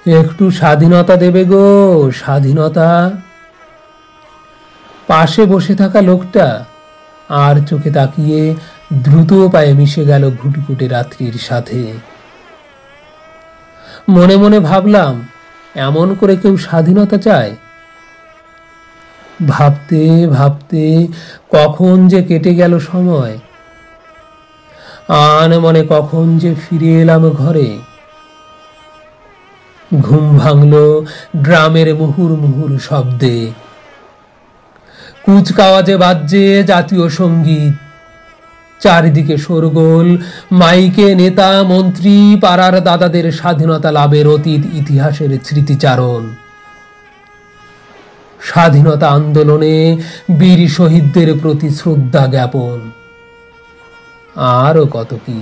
একটু স্বাধীনতা দেবে গো, স্বাধীনতা। পাশে বসে থাকা লোকটা আর চোখে তাকিয়ে দ্রুত পায়ে মিশে গেল ঘুটঘুটে রাত্রির সাথে। মনে মনে ভাবলাম, এমন করে কেউ স্বাধীনতা চায়? ভাবতে ভাবতে কখন যে কেটে গেল সময়, আন মনে কখন যে ফিরে এলাম ঘরে। ঘুম ভাঙল ড্রামের মুহুর মুহুর শব্দে, কুচকাওয়াজে বাজছে জাতীয় সঙ্গীত। চারিদিকে শোরগোল, মাইকে নেতা মন্ত্রী পাড়ার দাদাদের স্বাধীনতা লাভের অতীত ইতিহাসের স্মৃতিচারণ। স্বাধীনতা আন্দোলনে বীর শহীদদের প্রতি শ্রদ্ধা জ্ঞাপন, আরো কত কি।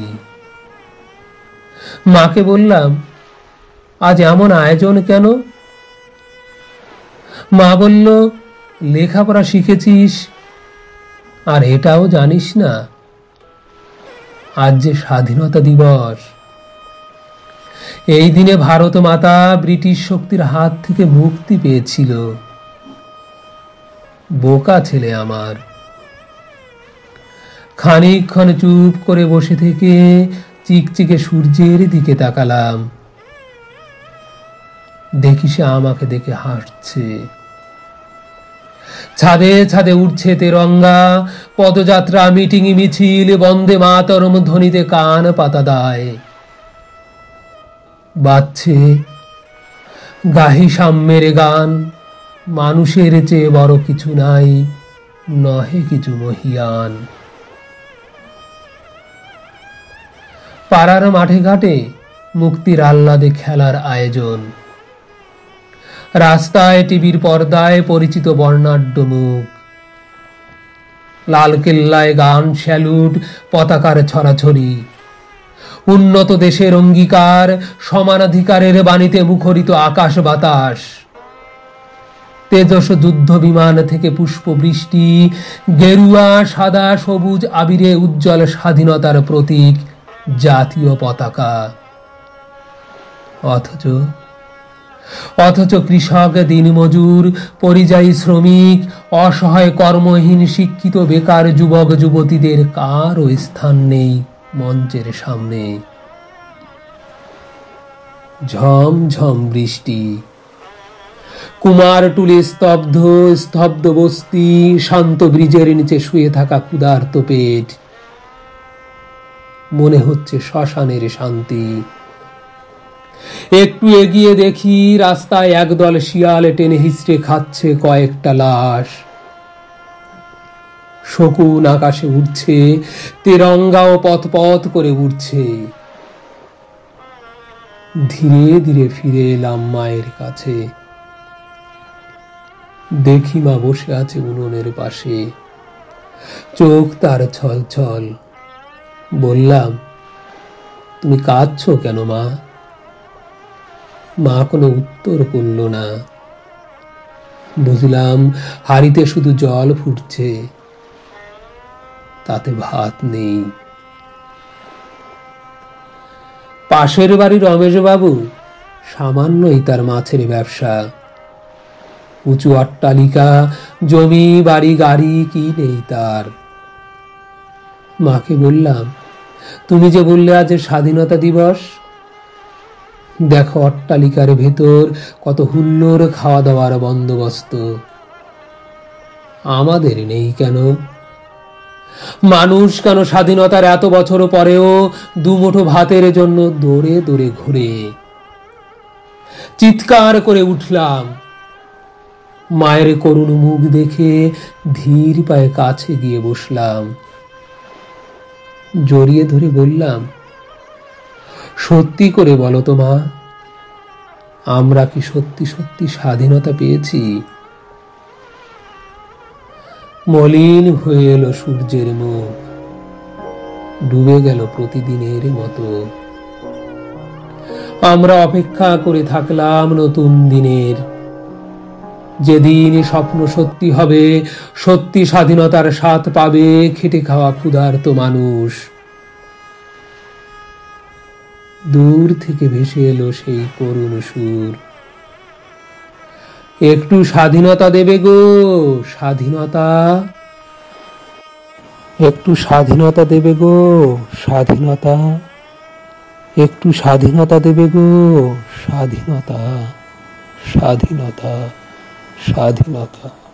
মাকে বললাম, আজ এমন আয়োজন কেন? মা বলল, লেখাপড়া শিখেছিস আর এটাও জানিস না, আজ যে স্বাধীনতা দিবস। এই দিনে ভারত মাতা ব্রিটিশ শক্তির হাত থেকে মুক্তি পেয়েছিল। বোকা ছেলে আমার। খানিকক্ষণ চুপ করে বসে থেকে চিকচিকে সূর্যের দিকে তাকালাম। দেখি সে আমাকে দেখে হাসছে। ছাদে ছাদে উঠছে তেরঙ্গা, পদযাত্রা, মিটিং মিছিল, বন্দে মাতরম ধ্বনিতে কান পাতা দায়। বাজছে গাহি সাম্যের গান, মানুষের চেয়ে বড় কিছু নাই, নহে কিছু মহিয়ান। পাড়ার মাঠে ঘাটে মুক্তির আহ্লাদে খেলার আয়োজন। রাস্তায় টিভির পর্দায় পরিচিত বর্ণাঢ্য মুখ। লালকেল্লায় গান, স্যালুট, পতাকার ছড়াছড়ি। উন্নত দেশের অঙ্গীকার, সমানাধিকারের বাণীতে মুখরিত আকাশ বাতাস। তেজস যুদ্ধ বিমান থেকে পুষ্প বৃষ্টি, গেরুয়া সাদা সবুজ আবিরে উজ্জ্বল স্বাধীনতার প্রতীক জাতীয় পতাকা। অথচ কৃষক, দিনমজুর, পরিযায়ী শ্রমিক, অসহায় কর্মহীন শিক্ষিত বেকার যুবক যুবতীদের কারও স্থান নেই মঞ্চের সামনে। ঝমঝম বৃষ্টি, কুমারটুলি স্তব্ধ, স্তব্ধ বস্তি, শান্ত ব্রিজের নিচে শুয়ে থাকা ক্ষুধার্ত পেট। মনে হচ্ছে শ্মশানের শান্তি। একটু এগিয়ে দেখি রাস্তায় একদল শিয়াল টেনে হিচড়ে খাচ্ছে কয়েকটা লাশ। শকুন আকাশে উঠছে, তেরঙ্গাও পথ পথ করে উঠছে। ধীরে ধীরে ফিরে এলাম মায়ের কাছে। দেখি মা বসে আছে উনুনের পাশে, চোখ তার ছল ছল। বললাম, তুমি কাঁদছো কেন মা? মা কোনো উত্তর করল না। বুঝলাম হাঁড়িতে শুধু জল ফুটছে, তাতে ভাত নেই। পাশের বাড়ির রমেশ বাবু, সামান্যই তার মাছের ব্যবসা। উঁচু অট্টালিকা, জমি, বাড়ি, গাড়ি কি নেই তার। মাকে বললাম, তুমি যে বললে আজ স্বাধীনতা দিবস, দেখো অট্টালিকার ভেতর কত হুল্লোড়, খাওয়া দাওয়ার বন্দোবস্ত। আমাদের নেই কেন? মানুষ কেন স্বাধীনতার এত বছর পরেও দুমুঠো ভাতের জন্য দৌড়ে দৌড়ে ঘুরে? চিৎকার করে উঠলাম। মায়ের করুণ মুখ দেখে ধীর পায়ে কাছে গিয়ে বসলাম। জড়িয়ে ধরে বললাম, সত্যি করে বলো তো মা, আমরা কি সত্যি সত্যি স্বাধীনতা পেয়েছি? মলিন হয়ে এলো সূর্যের মুখ, ডুবে গেল প্রতিদিনের মতো। আমরা অপেক্ষা করে থাকলাম নতুন দিনের, যেদিন স্বপ্ন সত্যি হবে, সত্যি স্বাধীনতার স্বাদ পাবে খেটে খাওয়া ক্ষুধার্ত মানুষ। দূর থেকে ভেসে এলো সেই করুণ সুর। একটু স্বাধীনতা দেবে গো, স্বাধীনতা। একটু স্বাধীনতা দেবে গো, স্বাধীনতা। একটু স্বাধীনতা দেবে গো, স্বাধীনতা, স্বাধীনতা, স্বাধীনতা।